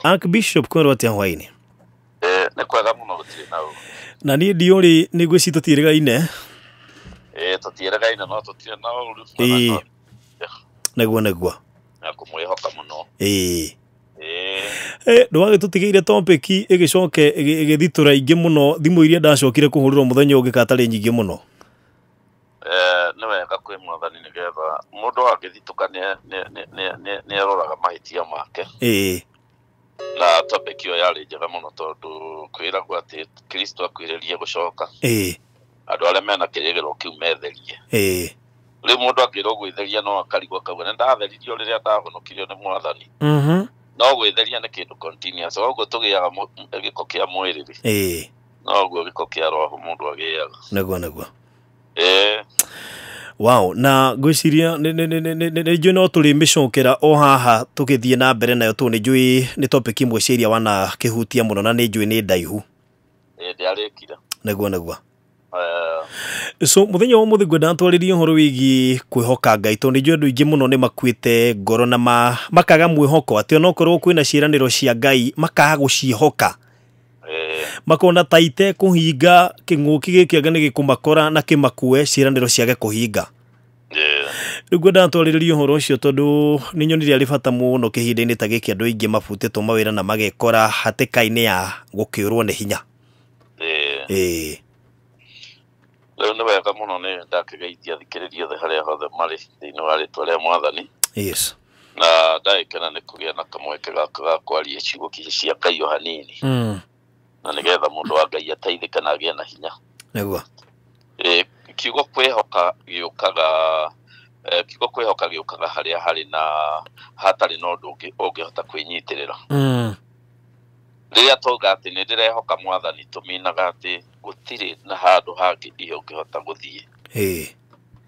Archbishop kwero atia hwaini. Nĩ kwega mũno gũtirĩ na ũũ. Na niĩ ndiũrĩ nĩguo ci tũtiĩrĩgaine. Tũtiĩrĩgaine no tũtirĩ na ũũ. Naguo. Na kũmwĩhoka mũno. Ndwage tũtigĩire topic ĩgĩcoke ĩgĩthitũra ingĩ mũno thimũ iria ndacokire kũhũrĩrwo mũthenya ũngĩ katarĩ nyingĩ mũno. Nĩ wega kwĩ mwathani nĩgetha mũndũ angĩthitũka nĩ aroraga mahĩtia make. Na topic ĩyo yarĩ njega mũno tondũ kwĩragwo atĩ Kristo akwĩrĩrie gũcoka. Andũ arĩa mena kĩrĩgĩrĩro kĩu metherie. Rĩu mũndũ angĩrwo gwĩtheria no akarigwo akauga nĩ ndatheririo rĩrĩa ndahonokirio nĩ mwathani. No gwĩtheria nĩ kĩndũ continuous. Ũguo tũgĩaga gĩko kĩa mwĩrĩ. No ũguo gĩko kĩa roho mũndũ agĩaga. Naguo. Wow, na gwĩciria nĩ no tũrĩ mĩcokera o haha tũgĩthiĩ na mbere nayo tũ nĩ njũĩ nĩ topic imwe cia iria wana kĩhutia mũno na nĩ njũĩ nĩ ndaihu. Ndĩarĩkire. Naguo. So muthenya wa mũthĩ ngwenda twarĩrie ũhoro wĩgiĩ kwĩhoka Ngai tondũ nĩ njũĩ andũ aingĩ mũno nĩ makuĩte ngoro na makaga mwĩhoko atĩ onokorwo kwĩna ciĩranĩro cia Ngai makaga gũciĩhoka. Makona taite kũhinga kĩng'ũki gĩkĩ anga nĩ gĩkũmakora na kĩmakue ciĩranĩro ciage kũhinga. Rĩu ngwenda twarĩrie ũhoro ũcio tondũ nĩ nyonire arĩ bata mũno kĩhinda-inĩ ta gĩkĩ andũ aingĩ mabutĩtwo mawĩra na magekora hatĩka-inĩ ya gũkĩũrwo nĩ hinya. Rĩu nĩ wega mũno nĩ ndakĩgeithia thikĩrĩria othe harĩa hothe marĩ thĩinĩ wa rĩtwa rĩa mwathani. Na ndagĩkena nĩ kũgĩa na kamweke gaka ga kwaria ciugo cia Ngai o hanini. Na nĩgetha mũndũ wa Ngai ateithĩke na agĩe na hinya. Kiugo kwĩhoka gĩũkaga harĩa harĩ na hatarĩ na ũndũ ũngĩhota kwĩnyitĩrĩra. Rĩrĩa tauga atĩ nĩ ndĩrehoka mwathani tũminaga atĩ gũtirĩ na handũ hangĩ ũngĩhota gũthiĩ.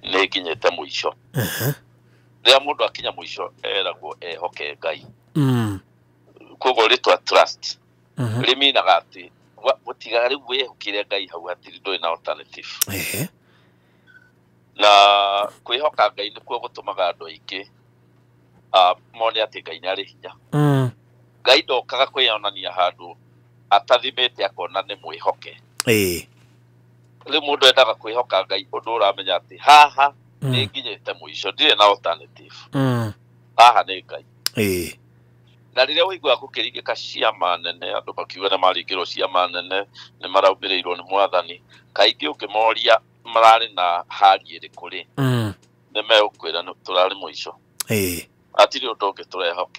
Nĩ nginyĩte mũico. Rĩrĩa mũndũ akinya mũico eragwo ehoke Ngai. Koguo rĩtwa trust. Rĩminaga atĩ gũtiga rĩu wĩhokire Ngai hau hatirĩ ndũrĩ na alternative. Na kwĩhoka Ngai nĩkuo gũtũmaga andũ aingĩ mone atĩ Ngai nĩ arĩ hinya. Ngai ndokaga kwĩyonania handũ atathimĩte akona nĩ mwĩhoke. Rĩu mũndũ endaga kwĩhoka Ngai ũndũ ũramenya atĩ haha nĩ nginyĩte mũico ndirĩ na alternative. Haha nĩ Ngai. Na rĩrĩa ũigua gũkĩringĩka ciama nene andũ makiuga nĩ maringĩrwo ciama nene nĩ maraumĩrĩirwo nĩ mwathani kaingĩ ũkĩmoria mararĩ na hali ĩrĩkũ rĩ nĩ megũkwĩra tũrarĩ mũico. Hatirĩ ũndũ ũngĩ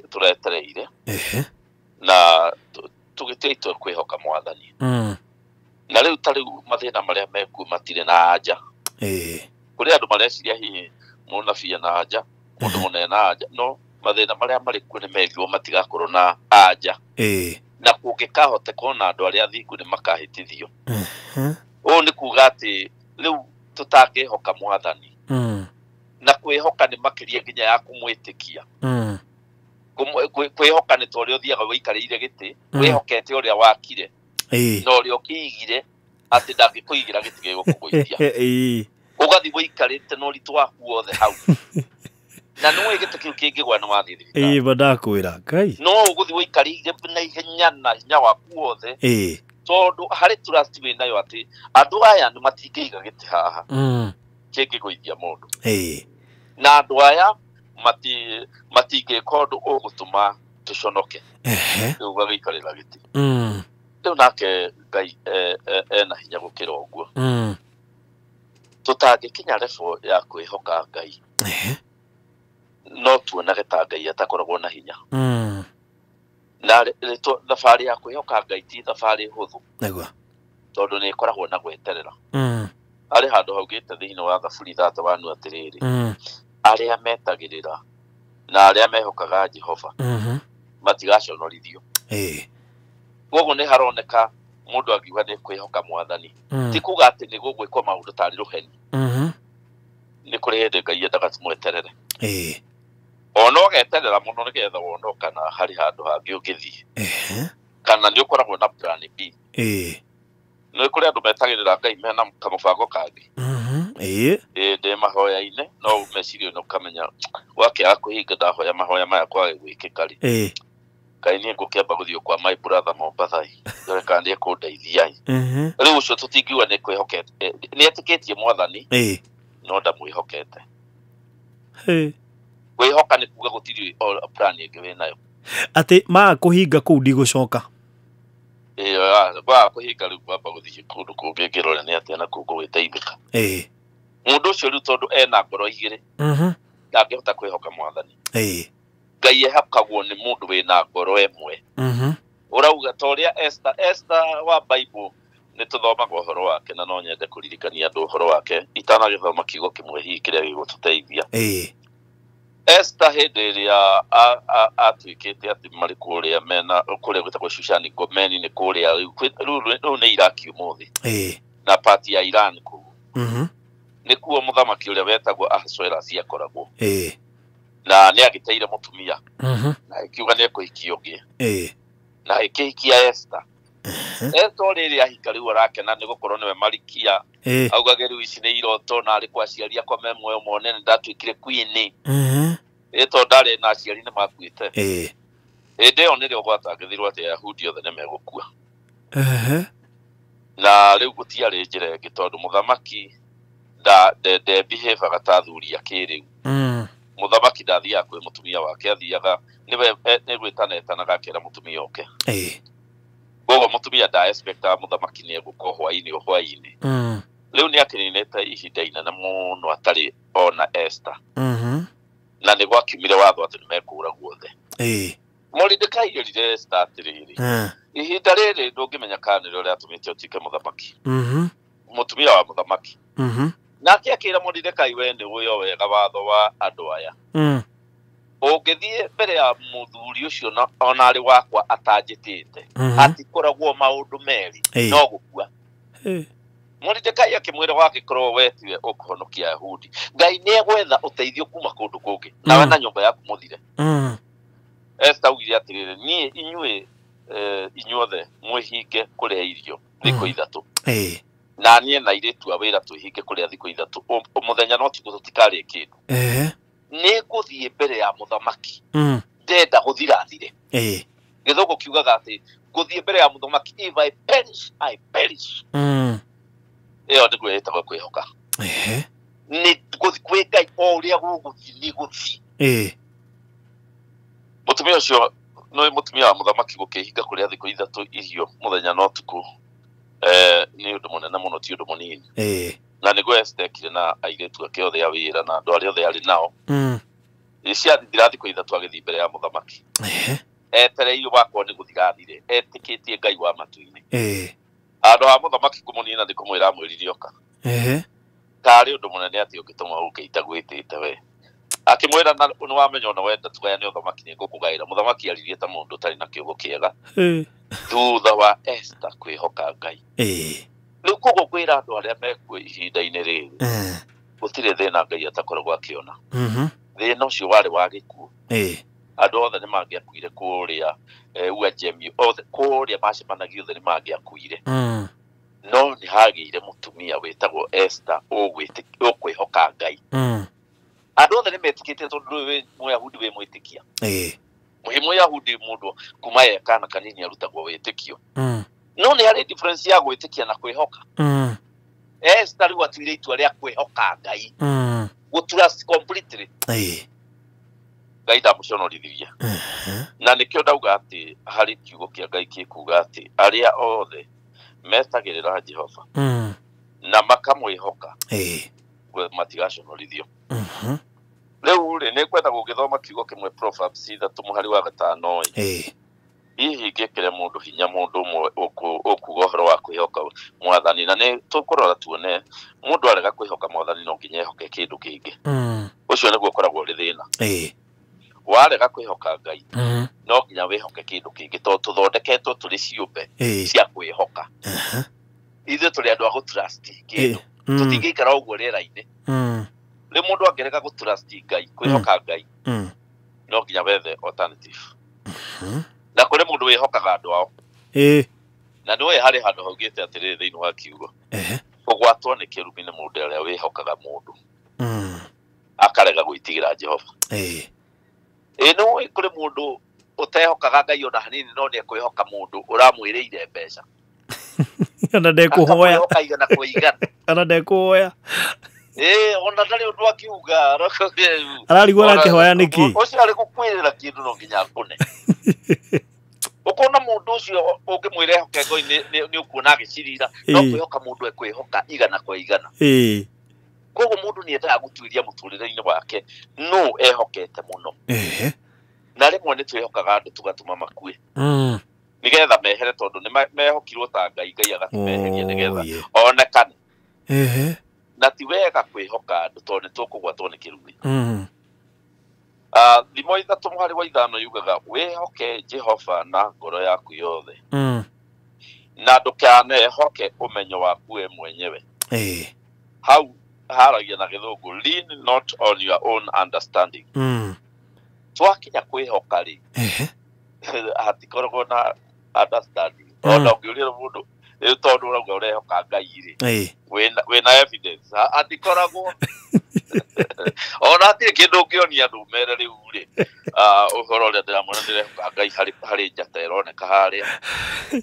tũretereire na tũgĩtua itua kwĩhoka mwathani. Na rĩu ta rĩu mathĩna marĩa mekuo matirĩ na anja. Kũrĩ andũ mareciria hihi mũnabii na anja mũndũ mũnene na anja no mathĩna marĩa marĩ kuo nĩ merirwo matigakorwo na anja. Na kũngĩkahoteka na andũ arĩa athingu nĩ makahĩtithio. Ũũ nĩ kuuga atĩ rĩu tũtangĩhoka mwathani na kwĩhoka nĩ makĩria nginya ya kũmwĩtĩkia. Kwĩhoka nĩ torĩa ũthiaga wĩikarĩire gĩtĩ wĩhokete ũrĩa wakire na ũrĩa ũkĩigire atĩ ndangĩkũigĩra gĩtĩ gĩgũkũgũithia. Ũgathiĩ wĩikarĩte na ũritũ waku wothe hau. Na nĩwe gĩtĩ kĩu kĩngĩgwa nĩ wathiĩ thibitarĩ. Ndakwĩra Ngai. No ũgũthiĩ wĩikarĩire na ihenya na hinya waku wothe. Tondũ harĩ trust wĩnayo atĩ andũ aya nĩ matingĩiga gĩtĩ haha kĩngĩgũithia mũndũ. Na andũ aya matingĩka ũndũ ũgũtũma tũconoke. Rĩu ũgagĩikarĩra gĩtĩ. Rĩu nake Ngai ena hinya gũkĩra ũguo. Tũtangĩkinya level ya kwĩhoka Ngai no tuonage ta Ngai atakoragwo na hinya. Na thabarĩ ya kwĩhoka Ngai ti thabarĩ hũthũ. Tondũ nĩ ĩkoragwo na gweterera. Harĩ handũ haugĩte thĩinĩ wa Thaburi 31 atĩrĩrĩ arĩa metagĩrĩra na arĩa mehokaga Jehova matigaconorithio. Koguo nĩ haroneka mũndũ angiuga nĩ kwĩhoka mwathani ti kuga atĩ nĩ gũgwĩkwo maũndũ tarĩ rũheni. Nĩ kũrĩ hĩndĩ Ngai endaga tũmweterere. Ona ũgeterera mũno nĩgetha wonoka na harĩ handũ hangĩ ũngĩthiĩ. Kana nĩ ũkoragwo na plan B. Nĩ kũrĩ andũ metagĩrĩra Ngai mena kamũbango kangĩ. Ndĩ mahoya-inĩ no meciria no kamenya wakĩaga kũhinga ndahoya mahoya maya kwage gwĩkĩka rĩ. Ngai nie ngũkĩamba gũthiĩ kwa my brother Mombatha ndore kana nĩ ekũndeithia rĩu ũcio tũtingiuga nĩ kwĩhokete nĩ etĩkĩtie mwathani no ndamwĩhokete kwĩhoka nĩ kuuga gũtirĩ plan ĩngĩ wĩ nayo atĩ maa kũhinga kũu ndigũcoka ba kũhinga rĩu kwamba gũthiĩ kũndũ kũngĩ ngĩrore nĩ atĩa na kũu gũgĩteithĩka mũndũ ũcio rĩu tondũ ena ngoro igĩrĩ ndangĩhota kwĩhoka mwathani Ngai ehakagwo nĩ mũndũ wĩna ngoro ĩmwe ũrauga ta ũrĩa Esther wa Bible nĩ tũthomaga ũhoro wake na no nyende kũririkania andũ ũhoro wake itanagĩthoma kiugo kĩmwe hihi kĩrĩa gĩgũtũteithia Esther hĩndĩ ĩrĩa atuĩkĩte atĩ marĩ kũrĩa mena kũrĩa gwĩtagwo Shushani Gomeni nĩ kũrĩa rĩu nĩ Iraki ũmũthĩ na pati ya Iran kũu nĩkuo mũthamaki ũrĩa wetagwo Ahasuerus akoragwo na nĩ agĩteire mũtumia na akiuga nĩ ekũhikia ũngĩ na akĩhikia Esther Esther rĩrĩa ahika rĩu arakena nĩ gũkorwo nĩwe Marikia augage rĩu ici nĩ iroto na arĩ kwa aciari akwa me muoyo mone nĩ ndatuĩkire queen ĩto ndarĩ na aciari nĩ makuĩte hĩndĩ ĩyo nĩrĩo gwatangĩthirwo atĩ Ayahudi othe nĩ megũkua na rĩu gũtiarĩ njĩra ĩngĩ tondũ mũthamaki ndebihevaga ta athuri a kĩrĩu mũthamaki ndathiaga kwĩ mũtumia wake athiaga nĩ gwĩtanetanaga akĩra mũtumia oke koguo mũtumia ndaexpectaga mũthamaki nĩ egũka hwainĩ rĩu nĩ akĩninĩte ihinda inene mũno atarĩ ona Esther na nĩ gwakiumire watho atĩ nĩ mekũragwo othe Mordekai erire Esther atĩrĩrĩ ihinda rĩrĩ ndũngĩmenya kana nĩrĩo rĩatũmĩte ũtuĩke mũthamaki mũtumia wa mũthamaki nake akĩra Mordekai we nĩ ũyũ wega watho wa andũ aya ũngĩthiĩ mbere ya mũthuri ũcio ona arĩ wakwa atanjĩtĩte atikoragwo maũndũ merĩ no gũkua Mordekai akĩmwĩra wagĩkorwo we tiwe ũkũhonokia Ayahudi Ngai nĩ egwetha ũteithio kuma kũndũ kũngĩ nawe na nyũmba yaku mũthire Esther augire atĩrĩrĩ niĩ inyuothe mwĩhinge kũrĩa irio thikũ ithatũ na niĩ na airĩtu a wĩra twĩhinge kũrĩa thikũ ithatũ mũthenya no tũtikarĩe kĩndũ nĩ ngũthiĩ mbere ya mũthamaki ndenda gũthirathire gĩthũngũ kiugaga atĩ ngũthiĩ mbere ya mũthamaki if I perish I perish ĩyo nĩguo ĩtagwo kwĩhoka nĩ gũthiĩ kwĩ Ngai o ũrĩa gũgũthiĩ nĩ gũthiĩ mũtumia ũcio no mũtumia wa mũthamaki gũkĩhinga kũrĩa thikũ ithatũ irio mũthenya no tukũ nĩ ũndũ mũnene mũno ti ũndũ mũnini na nĩguo Esther na airĩtu ake othe a wĩra na andũ arĩa othe arĩ nao ciathira thikũ ithatũ agĩthiĩ mbere ya mũthamaki etereire wakwa nĩ gũthirathire etĩkĩtie Ngai wa matu-inĩ andũ a mũthamaki kũmũnina nĩ kũmwĩra amwĩrire oka tarĩ ũndũ mũnene atĩ ũngĩtũma ũke itagwĩtĩte we akĩmwĩra na nĩ wamenya ona wenda tũgayane ũthamaki nĩ ngũkũgaĩra mũthamaki aririe ta mũndũ ũtarĩ na kĩũgo kĩega thutha wa Esther kwĩhoka Ngai rĩu koguo kwĩra andũ arĩa mekuo ihinda-inĩ rĩrĩ gũtirĩ thĩna Ngai atakoragwo akĩona thĩna ũcio warĩ wa gĩkuũ andũ othe nĩ mangĩakuire kũrĩa Uajemi othe kũrĩa macemanagia othe nĩ mangĩakuire no nĩ hagĩire mũtumia wĩtagwo Esther ũkwĩhoka Ngai andũ othe nĩ metĩkĩtie tondũ wĩ Mũyahudi wĩ mwĩtĩkia wĩ Mũyahudi mũndũ kuma kana kanini arutagwo wĩtĩkio no nĩ harĩ difference ya gwĩtĩkia na kwĩhoka Esther rĩu atuire itua rĩa kwĩhoka Ngai gũtrust completely Ngai ndamũconorithirie na nĩkĩo ndauga atĩ harĩ kiugo kĩa Ngai gĩkuuga atĩ arĩa othe metagĩrĩra Jehova na makamwĩhoka matigaconorithio rĩu nĩ kwenda gũgĩthoma kiugo kĩmwe Proverbs 3:5 hihi ngĩkĩre mũndũ hinya mũndũ ũmwe ũkuuga ũhoro wa kwĩhoka mwathani na nĩ tũkũrora tuone mũndũ arega kwĩhoka mwathani no nginya ehoke kĩndũ kĩngĩ ũcio nĩguo ũkoragwo ũrĩ thĩna warega kwĩhoka Ngai no nginya wĩhoke kĩndũ kĩngĩ tondũ tũthondeketwo tũrĩ ciũmbe cia kwĩhoka ithuĩ tũrĩ andũ a gũtrust kĩndũ tũtingĩikara ũguo rĩera-inĩ rĩu mũndũ angĩrega gũtrust Ngai kwĩhoka Ngai no nginya wethe alternative na kũrĩ mũndũ wĩhokaga andũ ao na nĩwe harĩ handũ haugĩte atĩrĩrĩ thĩinĩ wa kiugo kũgwatwo nĩ kĩrumi nĩ mũndũ ũrĩa wĩhokaga mũndũ akarega gwĩtigĩra Jehova nĩwe kũrĩ mũndũ utehokaga Ngai ona hanini no ni ekwihoka mundu uramwiriire mbeca ana ndekuhoya akaigana kuigana ana ndekuhoya ona ndari undu akiuga ararigwo arakihoya niki ucio ari gukwirira kindu no nginya akune ukona mundu ucio ungimwire hoke Ngai ni ukuona agicirira no kwihoka mundu ekwihoka igana kwa igana koguo mundu ni endaga gutuiria muturire-ini wake no ehokete muno na rimwe ni twihokaga andu tugatuma makue nigetha mehere tondu ni mehokirwo ta Ngai agatimeheria nigetha onekane na ti wega kwihoka andu tondu tukugwatwo ni kirumi thimo 3:5 yugaga wihoke Jehova na ngoro yaku yothe na ndukanehoke umenyo waku we mwenyewe hau haragia na githungu lean not on your own understanding twakinya kwihoka ri hatikoragwo na understanding ona ngiuria mundu riu tondu urauga urehoka Ngai ri wina evidence hatikoragwo ona atire kindu ngionia andu mere riu ri uhoro ria ndiramona ndirehoka Ngai hari njata ironeka haria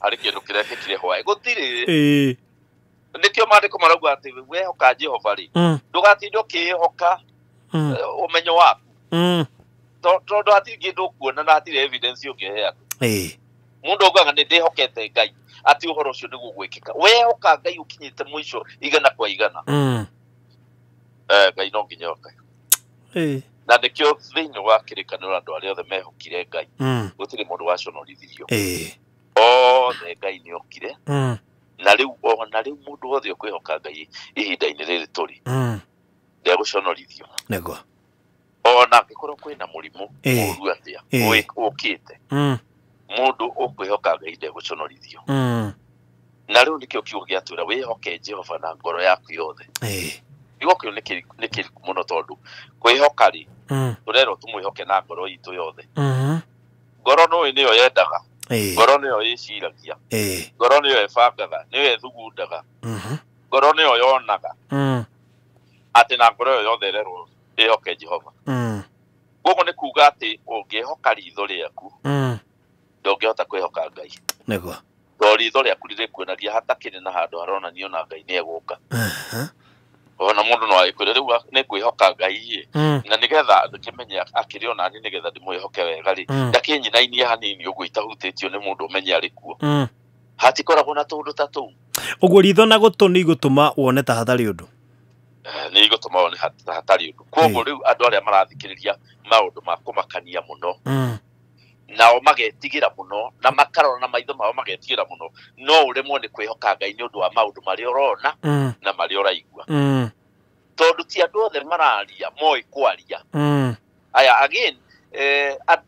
hari kindu kirekekire hwae gutiri nikio mandiko marauga ati wehoka Jehova ri ndugatinde ukihoka umenyo waku tondu hatiri kindu kuona na hatiri evidence ungihe mundu ugaga ni ndihokete Ngai ati uhoro ucio niguo gwikika wehoka Ngai ukinyite mwisho igana kwa igana Ngai no nginya hoka na nikio thiini wa kirikaniro andu aria othe mehokire Ngai gutiri mundu waconorithirio othe Ngai ni okire na riu mundu wothe ukwihoka Ngai ihinda-ini riri turi ndeguconorithio nego ona ngikorwo kwina murimu uru atia ukite mundu ukwihoka Ngai ndeguconorithio na riu nikio kiugo giatwira wihoke Jehova na ngoro yaku yothe igo kio ni kiriku muno tondu kwihoka ri turero tumwihoke na ngoro itu yothe ngoro no niyo yendaga ngoro niyo yiciragia ngoro niyo ebangaga niyo ethugundaga ngoro niyo yonaga ati na ngoro yo yothe rero ihoke Jehova gugu ni kuga ati ungihoka ritho riaku ndungihota kwihoka Ngai nego to ritho riaku ririkuonagia hatakiri na handu haronanio na Ngai ni eguka ona mundu no agikwira riu ni kwihoka Ngai na nigetha ndikimenya akiriona ni nigetha ndimwihoke wega ri ndakinyinainie hanini uguo itahutitio ni mundu umenya ari kuo hatikoragwo na tundu ta tuu uguo ritho na gutu ni igutuma wone ta hathari undu ni igutuma wone hatari undu koguo riu andu aria marathikiriria maundu ma kumakania muno nao magetigira muno na makarora na maitho mao magetigira muno no uremwo ni kwihoka Ngai ni undu wa maundu mari urona na mari uraigua tondu ti andu othe mararia moi kwaria aya again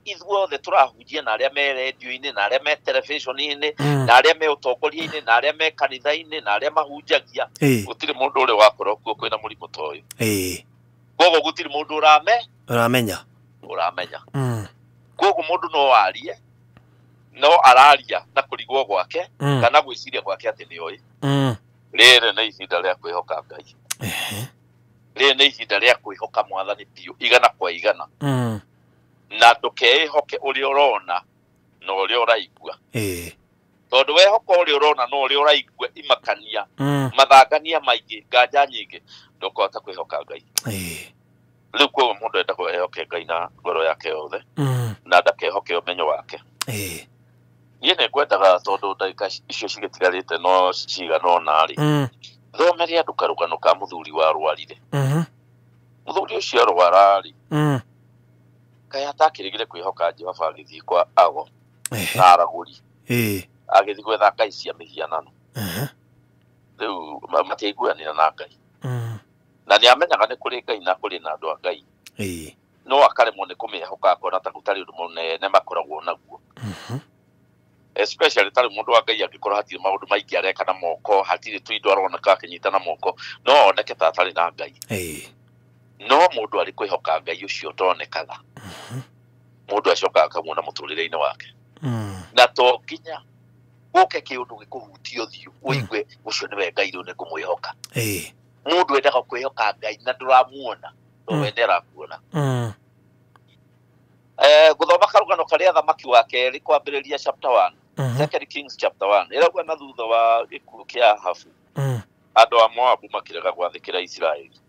ithuothe turahunjia na aria me radio-ini na aria me television-ini na aria me utongoria-ini na aria me kanitha-ini na aria mahunjagia gutiri mundu uri wakorwo kuo kwina murimu ta uyu koguo gutiri mundu uramenya koguo mundu no arie no araria na kurigwo gwake kana gwiciria gwake ati ni oi riri ni ihinda ria kwihoka Ngai riri ni ihinda ria kwihoka Mwathani piu igana kwa igana na ndukehoke uria urona no uria uraigua tondu wehoka uria urona no uria uraigua imakania mathangania maingi nganja nyingi ndukuhota kwihoka Ngai riu koguo mundu enda kwihoka Ngai na ngoro yake yothe na ndakehoke umenyo wake nie ni ngwendaga tondu ndagika icio cigitigarite no cigana ona ri thomeria andu karugano ka muthuri wa rwarire muthuri ucio arwara ri kai atakirigire kwihoka Jehova agithii kwa ago na araguri agithii gwetha ngai cia mihianano riu matiaiguanira na Ngai na ni amenyaga ni kuri Ngai na kuri na andu a Ngai no akaremwo ni kumihoka akona ta gutari undu munene makoragwo naguo especially tari mundu wa Ngai angikorwo hatiri maundu maingi areka na moko hatiri tu indo aroneka akinyita na moko no oneke ta atari na Ngai no mundu ari kwihoka Ngai ucio ndonekaga mundu acoka akamuona muturire-ini wake na to nginya guke kiundu gikuhutio thiu uigue ucio niwe Ngai riu ni kumwihoka mundu endaga kwihoka Ngai na nduramuona no wendera kuona guthoma makarugano karia thamaki wake ri kwambiriria chapter 1 Second Kings chapter 1 iraugwa na thutha wa gikuo kia Ahabu andu a Moabu makirega gwathikira Israeli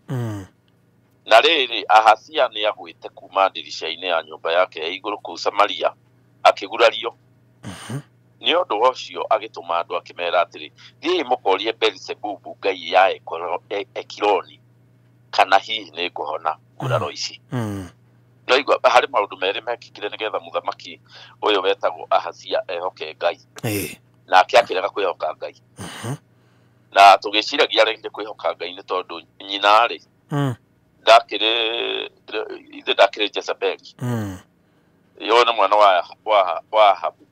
na riri Ahazia ni agwite kuma ndirisha-ini ya nyumba yake ya iguru ku Samaria akigurario ni undu ucio agituma andu akimera atiri thii mukorie Beelzebubu ngai ya Ekironi kana hihi ni nguhona nguraro ici no igwa hari maundu meri mekikire nigetha muthamaki uyu wetagwo Ahazia ehoke ngai na akiakirega kwihoka ngai na tugiciragia rende kwihoka ngai ni tondu nyina ri ndakire Jezebeli yo na mwana wa Ahabu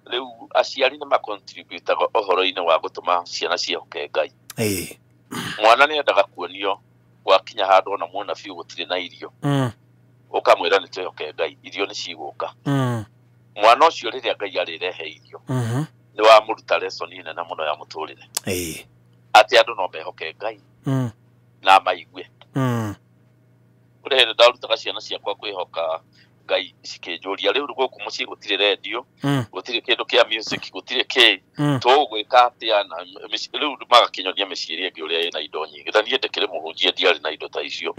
riu aciari ni macontribute ohoro-ini wa gutuma ciana cihoke ngai mwana ni endaga kuonio wakinya handu ona muona biu gutire na irio ukamwira ni tuhoke ngai irio ni ciguka mwana ucio riria ngai arirehe irio ni wa muruta lesson ine na muno ya muturire ati andu no mehoke ngai na maigue ure ndaruta ciana ciakwa kwihoka ngai cikinjuria riu guku mucii gutire radio gutire kindu kia music gutire ki tugwika atia na riu magakinyonia meciria ngi uria ina indo nyingi thani ndekire muhunjia ndiari na indo ta icio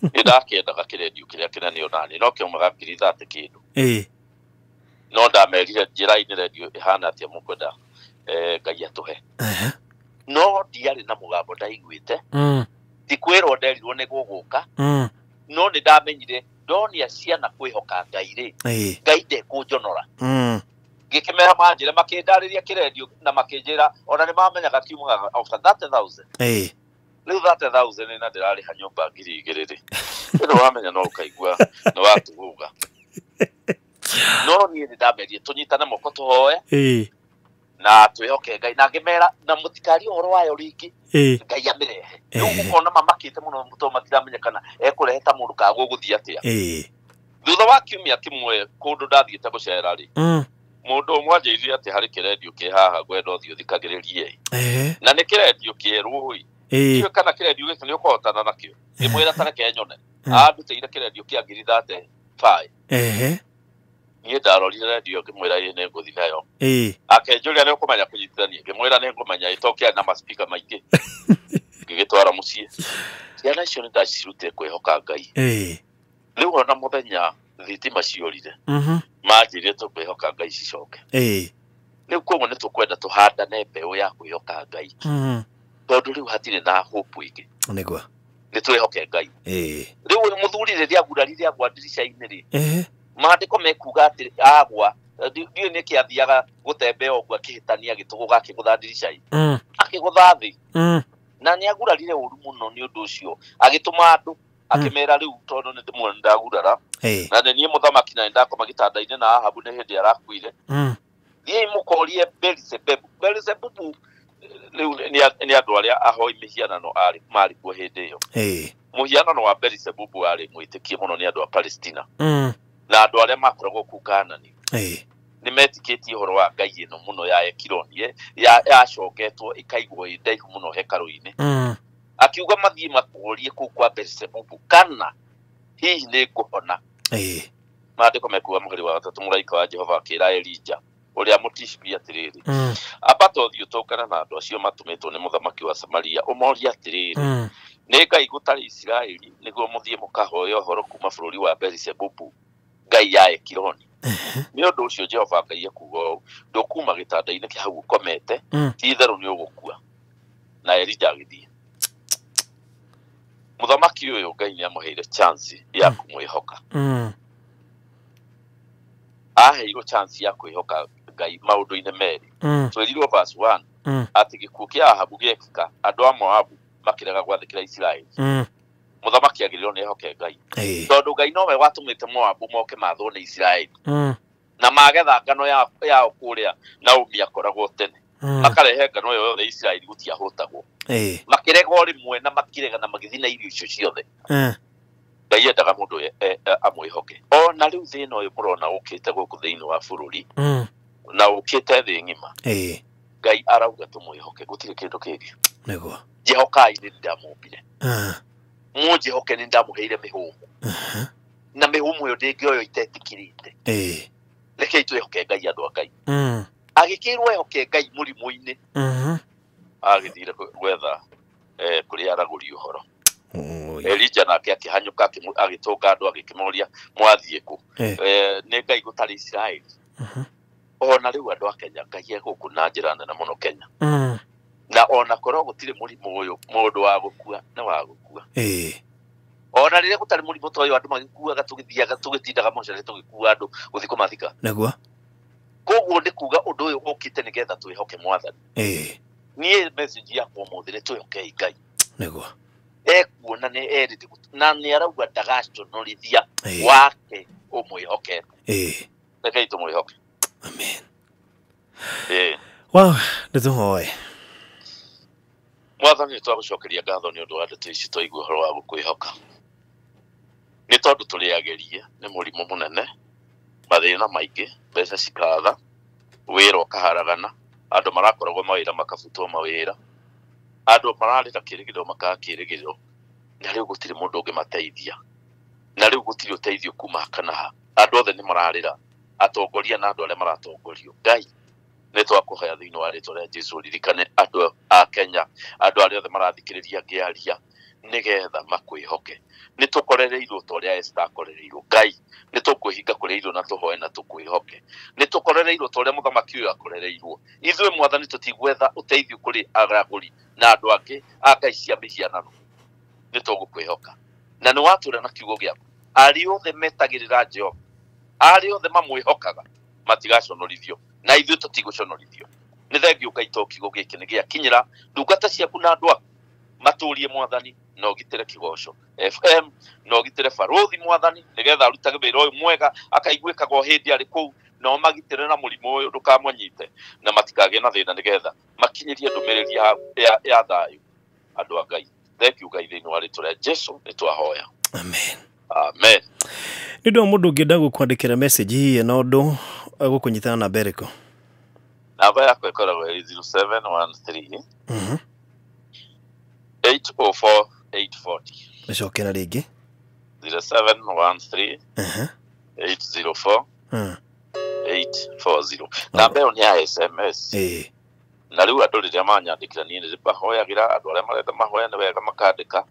ndakendaga kiredio kiria kinene onani no kio magakiritha ati kindu no ndamerire njira-ini radio ihana atia mukwenda ngai atuhe no ndiari na mugambo ndaiguite tikwirwo nderirwo ni guguka no ni ndamenyire ndonia ciana kwihoka ngai ri ngai ndekunjonora ngikimera manjire makindariria kiredio na makinjira ona ni mamenyaga kiumaga after 30,000 riu 30,000 ni na ndirari ha nyumba 2,000 ri no wamenya no ukaigua no watuguga no ni ndamerie tunyitane moko tuhoe na twihoke ngai na ngimera na mutikari horo wayo ringi ngai amirehe riu ukona mamakite muno muto matiramenyekana ekurehe ta mundu kago guthia atia thutha wa kiumia kimwe kundu ndathiite gucera ri mundu umwe anjirire ati hari kiredio ki haha gwenda uthio thikagiririe na ni kiredio kieru iwe kana kiredio giki ni ukohotana nakio imwira tareke nyone anduteire kiredio kia 35 ni ndarorire radio ngimwira ine nguthi nayo akenjuria ni ukumenya kunyitithania ngimwira ni ngumenya itokia na maspika maingi ngigitwara mucii ciana icio ni ndacirutire kwihoka ngai riu ona muthenya thitima ciorire manjirire tukwihoka ngai cicoke riu koguo ni tukwenda tuhandane mbeu ya kwihoka ngai tondu riu hatire na hope ingi nigwa ni twihoke ngai riu muthuri riria agurarire agwa ndirisha-ini ri maandiko mekuga ati agwa ndiyo ni kiathiaga gutembea ogwa kihitania gitugu gake guthandirisha akigutha thi na ni agurarire uru muno ni undu ucio agituma andu akimera riu tondu ni ndimwe ndagurara na ni muthamaki na ndakoma gitanda-ini na Ahabu ni hindi arakuire thii mukorie Beelzebubu riu ni andu aria ahoi mihianano mari kuo hindi iyo muhianano wa Beelzebubu ari mwitikie muno ni andu a Palestina na andu aria makoragwo ku Kanani ni metikitie horo wa ngai ino muno ya Ekironi yacoketwo ikaigwo indaihu muno hekaru-ini akiuga mathie makurie ku kwa Beelzebubu kana hihi ni nguhona maandiko mekuga muhari wa 3 muraika wa Jehova akira Elija uria mutishbi atiriri abato thio tokana na andu acio matumitwo ni muthamaki wa Samaria umoria atiriri ni ngai gutari Israeli niguo muthie mukahoya horo kuma bururi wa Beelzebubu ngai ya Ekironi ni undu ucio Jehova ngai akuga ndukuma gitanda-ini kia hau ukomete itharu ni ugukua na Elija agithie muthamaki uyu ngai ni amuheire chance ya kumwihoka aheirwo chance ya kwihoka ngai maundu-ini meri twerirwo verse 1 ati gikuo kia Ahabu giekika andu a Moabu makirega gwathikira Israeli muthamaki agirirwo ni ehoke ngai tondu ngai nowe watumite Moabu moke mathwo ni Israeli na magetha ngano ya kuria na umia koragwo tene makarehe ngano yo yothe Israeli gutia hotagwo makirega rimwe na makirega na magithina irio icio ciothe ngai endaga mundu amwihoke ona riu thina uyu murona ukite guku thiini wa bururi na ukite thi ngima ngai arauga tumwihoke gutire kindu kingi niguo Jehokai ni ndamumbire mujihoke ni ndamuheire mihumu na mihumo yo ndingi oyo itetikirite rekei twehoke Ngai andu a Ngai agikirwo ehoke Ngai murimu-ini agithire gwetha kuria araguri uhoro Elija nake akihanyuka agitunga andu agikimoria mwathie ku ni Ngai gutari Israeli ona riu andu a Kenya Ngai eguku na njira nene muno Kenya na ona korwo gutire murimu uyu mundu wa gukua na wa gukua ona rire gutari murimu toyo andu magikuaga tugithiaga tugitindaga mucere tugikua andu guthi kumathika naguo koguo ndi kuga undu uyu ukite nigetha twihoke mwathani nie message yakwa muthi ni twihokei Ngai naguo ekuona ni erite na ni arauga ndagaconorithia wake umwihokete rekei tumwihoke amen wow ndituhoe mwathani twagucokeria ngatho ni undu wa ndeto ici twaigua horo wa gukwihoka ni tondu turiagerie ni murimu munene mathina maingi mbeca cikaga wira ukaharagana andu marakoragwo mawira makabutwo mawira andu mararira kirigiro makakirigiro na riu gutiri mundu ungimateithia na riu gutiri uteithio kuma kana andu othe ni mararira atongoria na andu aria maratongorio Ngai ni twakuhoya thiini wa ritwa ria Jesu ririkane andu a Kenya andu aria othe marathikiriria ngiaria nigetha makwihoke ni tukorereirwo toria Esther akorereirwo Ngai ni tukwihinga kureirwo na tuhoe na tukwihoke ni tukorereirwo toria muthamaki uyu akorereirwo ithwe mwathani tutigwetha uteithio kuri agaguri na andu angi a ngai cia mihianano ni tugukwihoka na ni watura na kiugo giaku ari othe metagirira Jehova ari othe mamwihokaga matigaconorithio na ithwe tutiguconorithio ni thengio Ngai to kiugo giki ni giakinyira ndungata ciaku na andu aku maturie mwathani no gitire kigoco FM no gitire barothi mwathani nigetha arutage wira uyu mwega akaiguikaga hindi ari kuu no magitire na murimu uyu ndukamanyite na matikage na thina nigetha makinyirie ndumiriri ya thayu andu a Ngai thank you Ngai thiini wa ritwa ria Jesu ni twahoya amen amen nindo mundu ungienda gukwandikira message hii na undu gukunyitana na Bereko namba yako ikoragwo 0713 804 840 nicokera ringi 0713 804 840 namba yo ni ya SMS na riu andu riria manyandikira ni ndi bahoyagira andu aria marenda mahoya ni wega makandika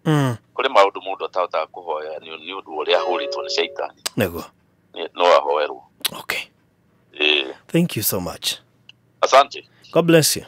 kuri maundu mundu atahotaga kuhoya ni undu uria ahuritwo ni shaitani naguo no ahoerwo okay thank you so much asante God bless you